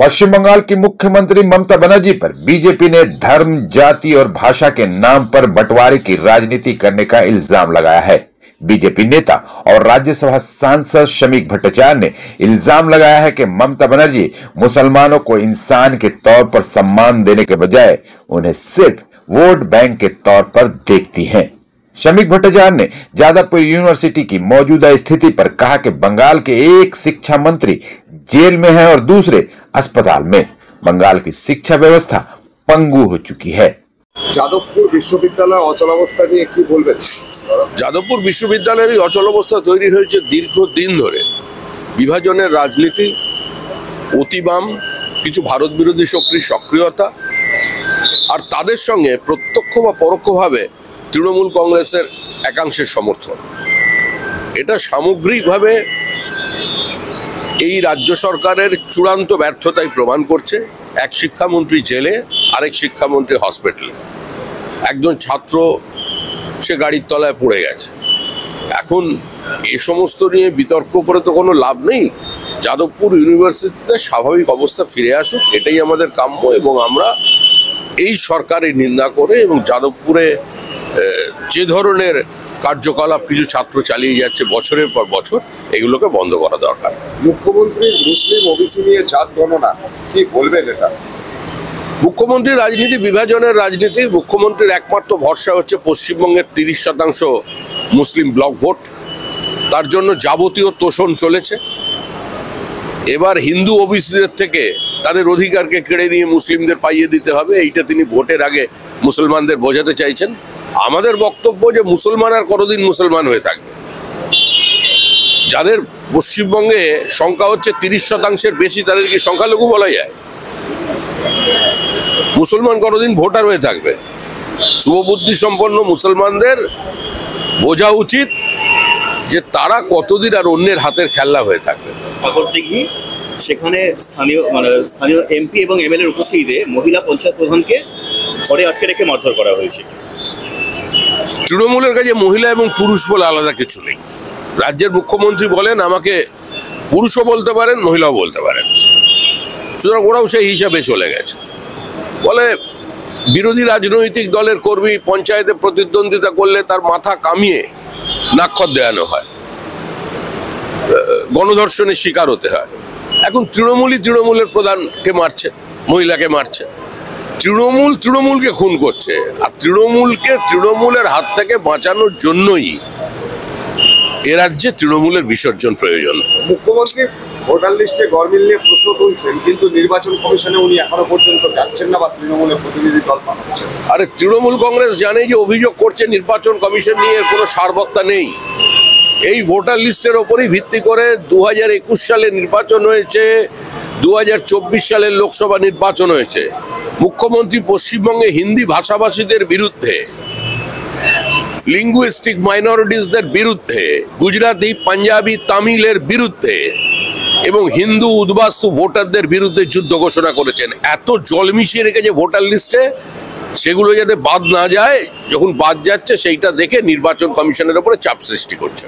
पश्चिम बंगाल की मुख्यमंत्री ममता बनर्जी पर बीजेपी ने धर्म, जाति और भाषा के नाम पर बंटवारे की राजनीति करने का इल्जाम लगाया है। बीजेपी नेता और राज्यसभा सांसद शमीक भट्टाचार्य ने इल्जाम लगाया है कि ममता बनर्जी मुसलमानों को इंसान के तौर पर सम्मान देने के बजाय उन्हें सिर्फ वोट बैंक के तौर पर देखती हैं। शमीक भट्टाचार्य ने जादवपुर यूनिवर्सिटी की मौजूदा स्थिति पर कहा कि बंगाल के एक शिक्षा मंत्री जेल में है और दूसरे अस्पताल में। बंगाल की शिक्षा व्यवस्था पंगु हो चुकी है। যাদবপুর বিশ্ববিদ্যালয় অচলাবস্থা নিয়ে কি বলবেন? যাদবপুর বিশ্ববিদ্যালয়ের এই অচলাবস্থা তৈরি হয়েছে দীর্ঘদিন ধরে। বিভাজনের রাজনীতি, অতিবাম কিছু ভারত বিরোধী শক্তির সক্রিয়তা আর তাদের সঙ্গে প্রত্যক্ষ বা পরোক্ষভাবে তৃণমূল কংগ্রেসের একাংশের সমর্থন। এটা সামগ্রিকভাবে এই রাজ্য সরকারের চূড়ান্ত ব্যর্থতাই প্রমাণ করছে। এক শিক্ষামন্ত্রী জেলে, আরেক শিক্ষামন্ত্রী হসপিটালে, একজন ছাত্র সে গাড়ির তলায় পড়ে গেছে। এখন এ সমস্ত নিয়ে বিতর্ক করে তো কোনো লাভ নেই। যাদবপুর ইউনিভার্সিটিতে স্বাভাবিক অবস্থা ফিরে আসুক, এটাই আমাদের কাম্য এবং আমরা এই সরকারের নিন্দা করে এবং যাদবপুরে যে ধরনের কার্যকলাপ কিছু ছাত্র চালিয়ে যাচ্ছে বছরের পর বছর, এগুলোকে বন্ধ করা দরকার। মুখ্যমন্ত্রী মুসলিম ওবিসি নিয়ে জাত গণনা কি বলবেন? এটা মুখ্যমন্ত্রীর রাজনীতি বিভাজনের রাজনীতি। মুখ্যমন্ত্রীর একমাত্র ভরসা হচ্ছে পশ্চিমবঙ্গের 30% মুসলিম ব্লক ভোট। তার জন্য যাবতীয় তোষণ চলেছে। এবার হিন্দু ওবিসিদের থেকে তাদের অধিকারকে কেড়ে নিয়ে মুসলিমদের পাইয়ে দিতে হবে, এইটা তিনি ভোটের আগে মুসলমানদের বোঝাতে চাইছেন। আমাদের বক্তব্য যে মুসলমান আর কতদিন মুসলমান হয়ে থাকবে? যাদের পশ্চিমবঙ্গে সংখ্যা হচ্ছে 30% বেশি, তাদের কি সংখ্যালঘু বলা যায়? মুসলমান কতদিন ভোটার হয়ে থাকবে? শুভবুদ্ধি সম্পন্ন মুসলমানদের বোঝা উচিত যে তারা কতদিন আর অন্যের হাতের খেলনা হয়ে থাকবে। সেখানে স্থানীয় এমপি এবং এমএলএ এর উপস্থিতিতে মহিলা পঞ্চায়েত প্রধানকে ঘরে আটকে রেখে মারধর করা হয়েছে। তৃণমূলের কাছে মহিলা এবং পুরুষ বলে আলাদা কিছু নেই। রাজ্যের মুখ্যমন্ত্রী বলেন আমাকে পুরুষও বলতে পারেন, মহিলাও বলতে পারেন, সুতরাং ওরাও সেই হিসাবে চলে গেছে। বলে বিরোধী রাজনৈতিক দলের কর্মী পঞ্চায়েতে প্রতিদ্বন্দ্বিতা করলে তার মাথা কামিয়ে নাক্ষর দেওয়ানো হয়, গণধর্ষণের শিকার হতে হয়। এখন তৃণমূলের প্রধানকে মারছে, মহিলাকে মারছে। তৃণমূলকে খুন করছে, আর তৃণমূলের হাত থেকে বাঁচানোর জন্যই এ রাজ্যে তৃণমূলের বিসর্জন প্রয়োজন। মুখ্যমন্ত্রী ভোটার লিস্টে গরমিল নিয়ে প্রশ্ন তুলছেন, কিন্তু নির্বাচন কমিশনে উনি এখনো পর্যন্ত যাচ্ছেন না বা তৃণমূলের প্রতিনিধি দল পাঠাচ্ছেন। আরে তৃণমূল কংগ্রেস জানে যে অভিযোগ করছে নির্বাচন কমিশন নিয়ে কোনো সারবত্তা নেই। এই ভোটার লিস্টের ওপরই ভিত্তি করে 2021 সালে নির্বাচন হয়েছে, 2024 সালের লোকসভা নির্বাচন হয়েছে। মুখ্যমন্ত্রী পশ্চিমবঙ্গে হিন্দি ভাষাভাষীদের বিরুদ্ধে, লিঙ্গুইস্টিক মাইনরিটিসদের বিরুদ্ধে, গুজরাটি, পাঞ্জাবি, তামিলের বিরুদ্ধে এবং হিন্দু উদ্বাস্তু ভোটারদের বিরুদ্ধে যুদ্ধ ঘোষণা করেছেন। এত জল মিশিয়ে রেখেছে ভোটার লিস্টে, সেগুলো যাতে বাদ না যায়, যখন বাদ যাচ্ছে সেইটা দেখে নির্বাচন কমিশনের উপরে চাপ সৃষ্টি করছে।